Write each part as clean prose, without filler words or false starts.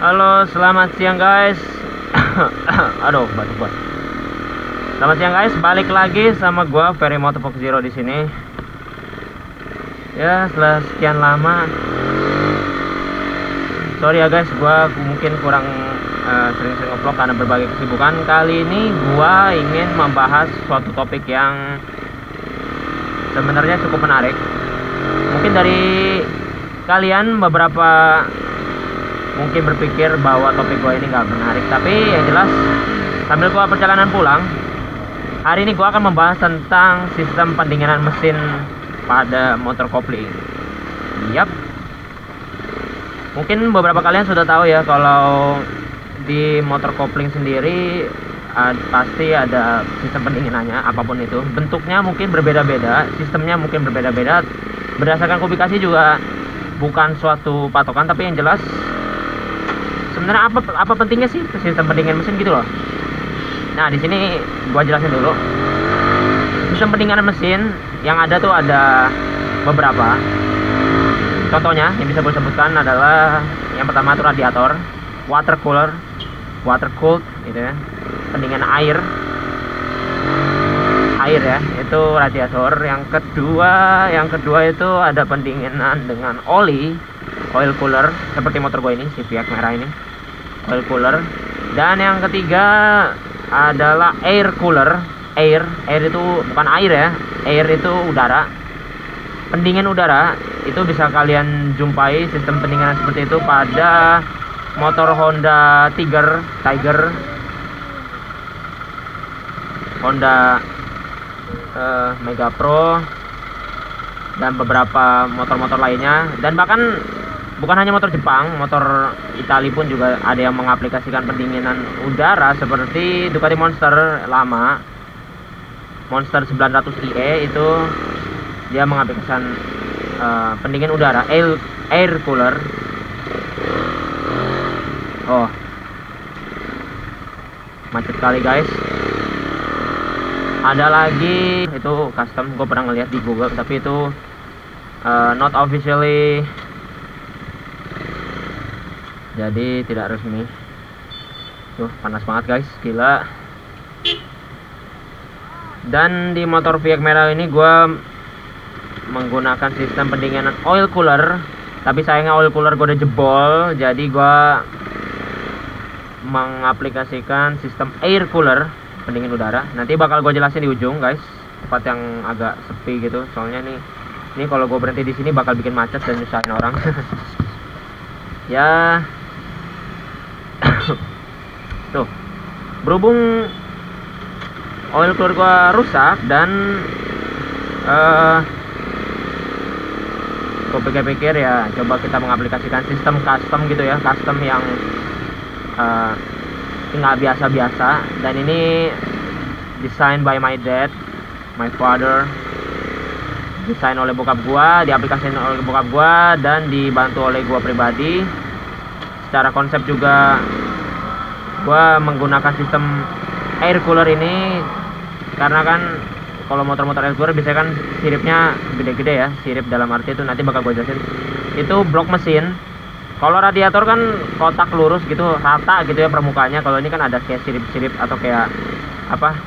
Halo, selamat siang guys. Aduh, batuk gua. Selamat siang guys, balik lagi sama gua Ferry Motovlog Zero di sini. Ya, setelah sekian lama. Sorry ya guys, gua mungkin kurang sering-sering nge-vlog karena berbagai kesibukan. Kali ini gua ingin membahas suatu topik yang sebenarnya cukup menarik. Mungkin dari kalian beberapa mungkin berpikir bahwa topik gue ini gak menarik, tapi yang jelas sambil gue perjalanan pulang hari ini gue akan membahas tentang sistem pendinginan mesin pada motor kopling. Yap, mungkin beberapa kalian sudah tahu ya kalau di motor kopling sendiri pasti ada sistem pendinginannya. Apapun itu bentuknya mungkin berbeda-beda, sistemnya mungkin berbeda-beda, berdasarkan kubikasi juga bukan suatu patokan, tapi yang jelas sebenarnya apa pentingnya sih sistem pendingin mesin gitu loh. Nah, di sini gua jelasin dulu. Sistem pendinginan mesin yang ada tuh ada beberapa. Contohnya yang bisa gue sebutkan adalah yang pertama tuh radiator, water cooler, water cooled gitu ya. Pendinginan air ya, itu radiator. Yang kedua itu ada pendinginan dengan oli, oil cooler, seperti motor gue ini, si Fiat merah ini, oil cooler. Dan yang ketiga adalah air cooler. Air itu bukan air ya, air itu udara, pendingin udara. Itu bisa kalian jumpai sistem pendinginan seperti itu pada motor Honda Tiger, Honda Mega Pro, dan beberapa motor-motor lainnya. Dan bahkan bukan hanya motor Jepang, motor Italia pun juga ada yang mengaplikasikan pendinginan udara seperti Ducati Monster lama, Monster 900 IE. Itu dia mengaplikasikan pendingin udara, air cooler. Oh, macet kali guys. Ada lagi itu custom, gue pernah ngeliat di Google, tapi itu not officially, jadi tidak resmi. Tuh, panas banget guys, gila. Dan di motor Fiat merah ini gue menggunakan sistem pendinginan oil cooler, tapi sayangnya oil cooler gue udah jebol, jadi gue mengaplikasikan sistem air cooler, pendingin udara. Nanti bakal gue jelasin di ujung guys, tempat yang agak sepi gitu, soalnya ini kalau gue berhenti di sini bakal bikin macet dan nyusahin orang. Ya. Tuh, berhubung oil cooler gue rusak dan gue pikir-pikir ya coba kita mengaplikasikan sistem custom gitu ya, custom yang nggak biasa-biasa. Dan ini desain by my dad, my father, desain oleh bokap gua, diaplikasikan oleh bokap gua, dan dibantu oleh gua pribadi. Secara konsep juga gua menggunakan sistem air cooler ini karena kan kalau motor-motor air cooler biasanya kan siripnya gede-gede ya, sirip dalam arti itu nanti bakal gua jelasin, itu blok mesin. Kalau radiator kan kotak lurus gitu, rata gitu ya permukaannya. Kalau ini kan ada kayak sirip-sirip atau kayak apa,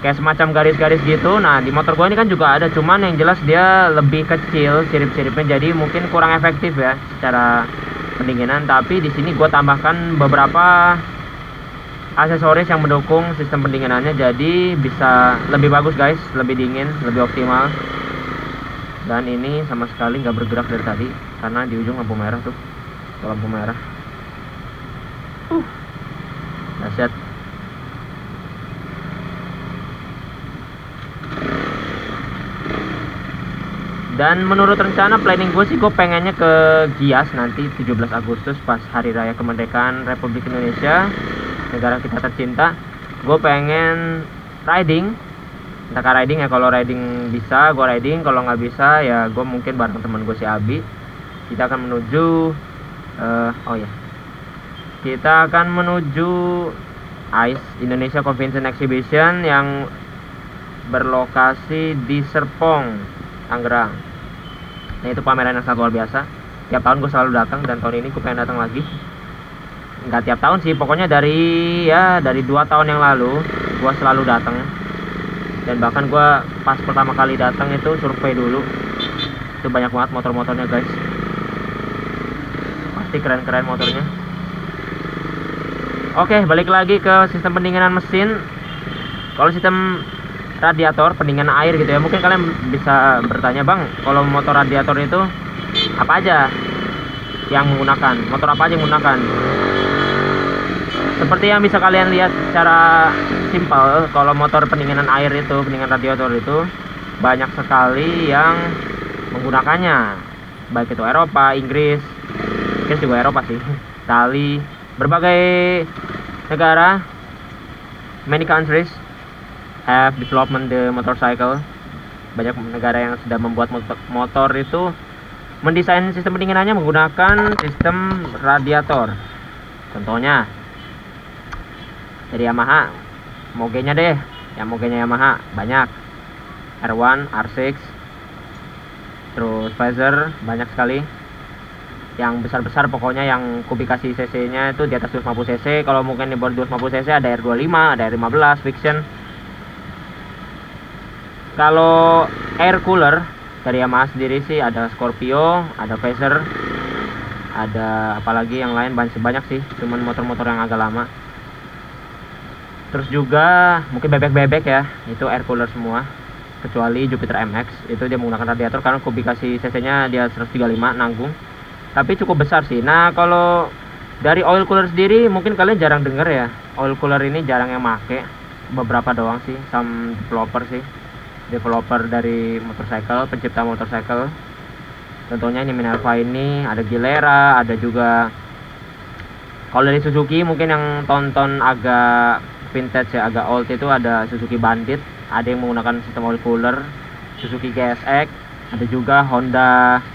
kayak semacam garis-garis gitu. Nah, di motor gue ini kan juga ada, cuman yang jelas dia lebih kecil sirip-siripnya, jadi mungkin kurang efektif ya secara pendinginan. Tapi di sini gue tambahkan beberapa aksesoris yang mendukung sistem pendinginannya, jadi bisa lebih bagus guys, lebih dingin, lebih optimal. Dan ini sama sekali nggak bergerak dari tadi karena di ujung lampu merah tuh, lampu merah. Dahsyat. Dan menurut rencana planning gue sih, gue pengennya ke Gias nanti 17 Agustus pas hari raya kemerdekaan Republik Indonesia, negara kita tercinta. Gue pengen riding, entah riding ya, kalau riding bisa gue riding, kalau nggak bisa ya gue mungkin bareng teman gue si Abi. Kita akan menuju kita akan menuju ICE, Indonesia Convention Exhibition, yang berlokasi di Serpong, Tangerang. Nah, itu pameran yang sangat luar biasa. Tiap tahun gue selalu datang, dan tahun ini gue pengen datang lagi. nggak tiap tahun sih, pokoknya dari 2 tahun yang lalu gua selalu datang. Dan bahkan gua pas pertama kali datang itu survei dulu, itu banyak banget motor-motornya guys, pasti keren-keren motornya. Oke, balik lagi ke sistem pendinginan mesin. Kalau sistem radiator pendinginan air gitu ya, mungkin kalian bisa bertanya, bang, kalau motor radiator itu apa aja yang menggunakan, motor apa aja yang menggunakan? Seperti yang bisa kalian lihat secara simpel, kalau motor pendinginan air itu, pendinginan radiator itu banyak sekali yang menggunakannya, baik itu Eropa, Inggris juga Eropa sih, Itali, berbagai negara, many countries have development the motorcycle. Banyak negara yang sudah membuat motor itu mendesain sistem pendinginannya menggunakan sistem radiator. Contohnya dari Yamaha, mogenya deh, yang mogenya Yamaha banyak, R1, R6, terus Phaser, banyak sekali. Yang besar-besar pokoknya yang kubikasi cc-nya itu di atas 250 cc. Kalau mungkin di bawah 250 cc ada R25, ada R15, Fiction. Kalau air cooler dari Yamaha sendiri sih ada Scorpio, ada Phaser, ada apalagi yang lain banyak sih, cuman motor-motor yang agak lama. Terus juga mungkin bebek-bebek ya, itu air cooler semua, kecuali Jupiter MX, itu dia menggunakan radiator karena kubikasi cc-nya dia 135 nanggung, tapi cukup besar sih. Nah, kalau dari oil cooler sendiri mungkin kalian jarang denger ya, oil cooler ini jarang yang make, beberapa doang sih, some developer dari motorcycle, pencipta motorcycle. Contohnya ini Minerva ini, ada Gilera, ada juga kalau dari Suzuki mungkin yang tonton agak vintage ya, agak old itu ada Suzuki Bandit, ada yang menggunakan sistem oil cooler, Suzuki GSX, ada juga Honda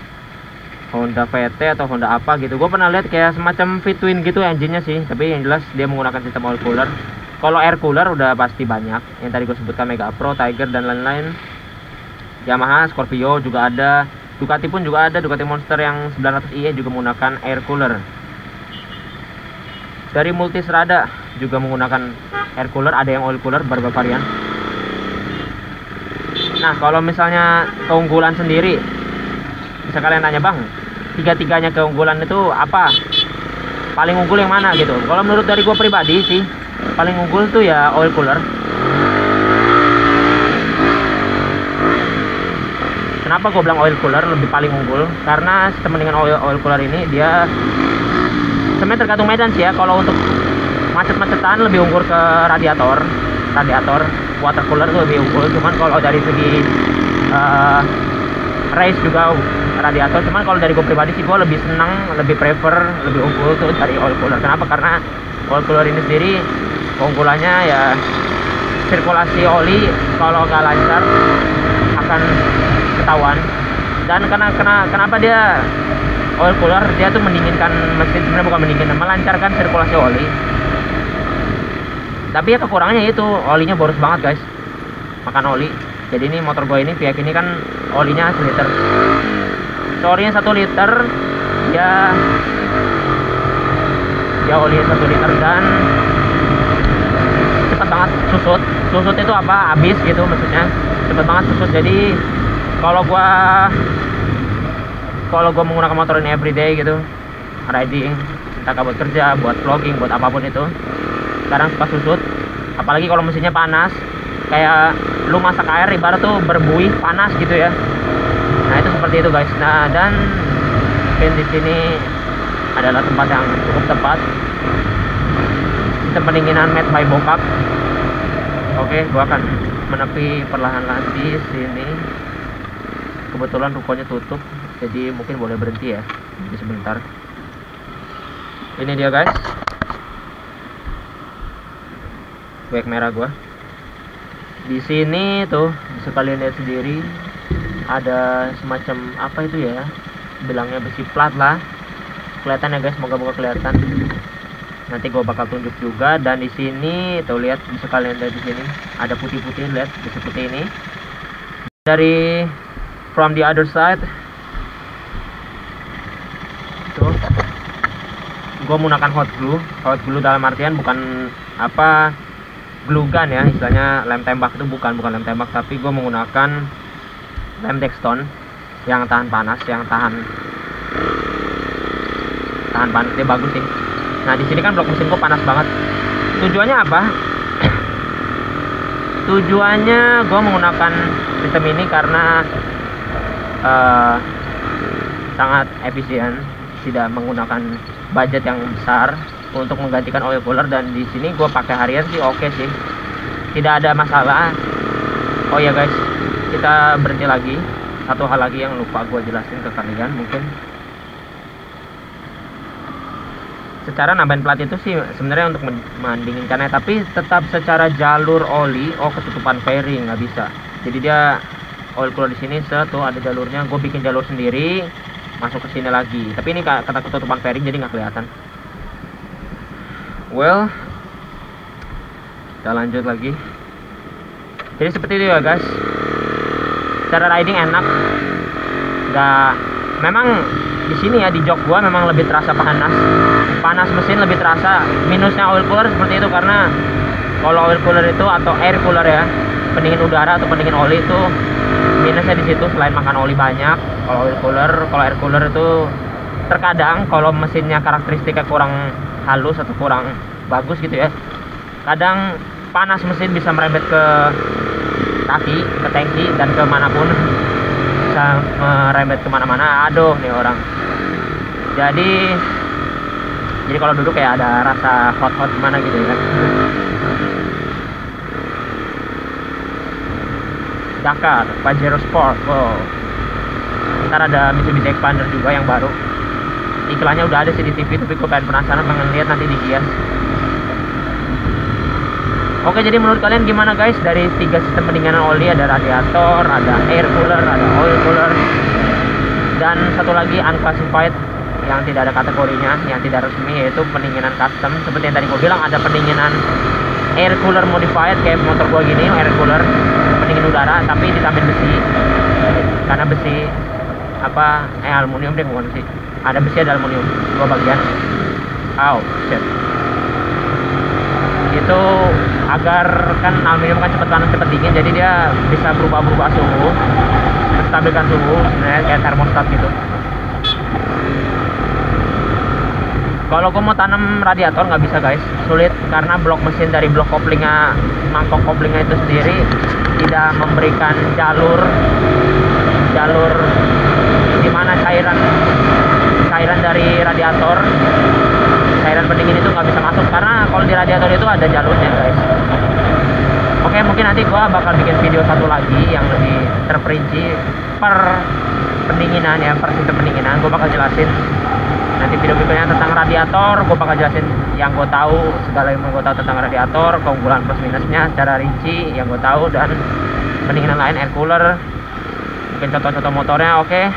VT atau Honda apa gitu. Gue pernah lihat kayak semacam V-twin gitu engine-nya sih, tapi yang jelas dia menggunakan sistem oil cooler. Kalau air cooler udah pasti banyak, yang tadi gue sebutkan Mega Pro, Tiger dan lain-lain. Yamaha, Scorpio juga ada, Ducati pun juga ada, Ducati Monster yang 900 IE juga menggunakan air cooler. Dari Multistrada juga menggunakan air cooler, ada yang oil cooler, berbagai varian. Nah, kalau misalnya keunggulan sendiri, bisa kalian tanya, bang, tiga-tiganya keunggulan itu apa? Paling unggul yang mana gitu? Kalau menurut dari gue pribadi sih, paling unggul tuh ya oil cooler. Kenapa gue bilang oil cooler lebih paling unggul? Karena sistem dengan oil cooler ini dia sebenarnya tergantung medan sih ya. Kalau untuk macet-macetan lebih unggul ke radiator, water cooler tuh lebih unggul. Cuman kalau dari segi race juga radiator. Cuman kalau dari gue pribadi sih gue lebih senang, lebih prefer, lebih unggul tuh dari oil cooler. Kenapa? Karena oil cooler ini sendiri keunggulannya ya sirkulasi oli kalau nggak lancar akan ketahuan. Dan kenapa dia oil cooler, dia tuh mendinginkan mesin, sebenarnya bukan mendinginkan, melancarkan sirkulasi oli. Tapi ya kekurangannya itu olinya boros banget guys, makan oli. Jadi ini motor gue ini Piak ini kan olinya 1 liter, olinya 1 liter ya olinya 1 liter dan cepet banget susut itu apa, habis gitu maksudnya, cepet banget susut. Jadi kalau gua menggunakan motor ini everyday gitu, riding, entah buat kerja, buat vlogging, buat apapun itu, kadang suka susut. Apalagi kalau mesinnya panas, kayak lu masak air ibarat tuh berbuih panas gitu ya. Nah itu seperti itu guys. Nah, dan mungkin di sini adalah tempat yang cukup tepat, sistem pendinginan made by Bokap. Oke, gua akan menepi perlahan-lahan di sini. Kebetulan rukonya tutup, jadi mungkin boleh berhenti ya, jadi sebentar. Ini dia guys, bag merah gua. Di sini tuh bisa kalian lihat sendiri, ada semacam apa itu ya, bilangnya besi plat lah. Kelihatan ya guys, moga-moga kelihatan. Nanti gue bakal tunjuk juga. Dan di sini tuh lihat, bisa kalian lihat di sini ada putih-putih, lihat besi putih ini. Dari from the other side tuh gue menggunakan hot glue dalam artian bukan apa glue gun ya, istilahnya lem tembak itu bukan lem tembak, tapi gue menggunakan lem Dexton yang tahan panas, dia bagus sih. Nah di sini kan blok mesin gue panas banget. Tujuannya apa? Tujuannya gue menggunakan sistem ini karena sangat efisien, tidak menggunakan budget yang besar untuk menggantikan oil cooler, dan di sini gue pakai harian sih oke sih, tidak ada masalah. Oh ya guys, kita berhenti lagi. Satu hal lagi yang lupa gue jelasin ke kalian, mungkin secara nambahin plat itu sih sebenarnya untuk mendinginkannya, tapi tetap secara jalur oli, ketutupan fairing nggak bisa. Jadi dia oil cooler di sini tuh ada jalurnya, gue bikin jalur sendiri masuk ke sini lagi, tapi ini kata ketutupan fairing jadi nggak kelihatan. Well, kita lanjut lagi. Jadi seperti itu ya guys. Cara riding enak. Memang di sini ya di jok gua memang lebih terasa panas mesin lebih terasa. Minusnya oil cooler seperti itu, karena kalau oil cooler itu atau air cooler ya, pendingin udara atau pendingin oli itu minusnya di situ selain makan oli banyak. Kalau air cooler itu terkadang kalau mesinnya karakteristiknya kurang halus atau kurang bagus gitu ya, kadang panas mesin bisa merembet ke kaki, ke tangki, dan kemanapun, bisa merembet kemana-mana. Aduh nih orang, jadi kalau duduk kayak ada rasa hot gimana gitu ya. Dakar Pajero Sport. Wow, ntar ada Mitsubishi Expander juga yang baru, iklannya udah ada sih di TV, tapi gue penasaran pengen lihat nanti di kias. Oke, jadi menurut kalian gimana guys dari 3 sistem pendinginan oli? Ada radiator, ada air cooler, ada oil cooler, dan satu lagi unclassified yang tidak ada kategorinya, yang tidak resmi, yaitu pendinginan custom. Seperti yang tadi gue bilang, ada pendinginan air cooler modified kayak motor gue gini, air cooler pendingin udara tapi ditambahin besi, karena besi aluminium deh, bukan besi, ada besi, ada aluminium 2 bagian. Shit. Itu agar kan aluminium kan cepet panas cepet dingin, jadi dia bisa berubah suhu, menstabilkan suhu sebenarnya kayak termostat gitu. Kalau gue mau tanam radiator nggak bisa guys, sulit, karena blok mesin dari blok koplingnya, mangkok koplingnya itu sendiri tidak memberikan jalur dimana cairan dari radiator, cairan pendingin itu nggak bisa masuk, karena kalau di radiator itu ada jalurnya guys. Oke, mungkin nanti gua bakal bikin video satu lagi yang lebih terperinci per pendinginan ya, per sistem pendinginan. Gua bakal jelasin nanti video berikutnya tentang radiator. Gua bakal jelasin yang gua tahu, segala yang gua tahu tentang radiator, keunggulan plus minusnya secara rinci yang gua tahu, dan pendinginan lain, air cooler, mungkin contoh-contoh motornya. Oke,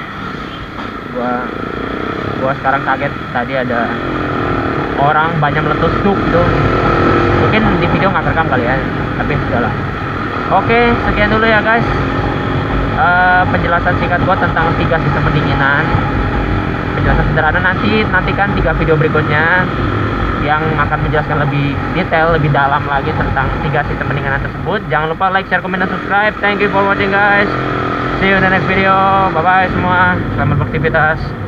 gua sekarang kaget tadi ada orang banyak meletus gitu. Mungkin di video nggak kerekam kali ya, tapi sudahlah. Oke, sekian dulu ya guys, penjelasan singkat gua tentang 3 sistem pendinginan. Penjelasan sederhana, nantikan 3 video berikutnya yang akan menjelaskan lebih detail, lebih dalam lagi tentang 3 sistem pendinginan tersebut. Jangan lupa like, share, komen, dan subscribe. Thank you for watching guys. See you in the next video. Bye bye semua. Selamat beraktivitas.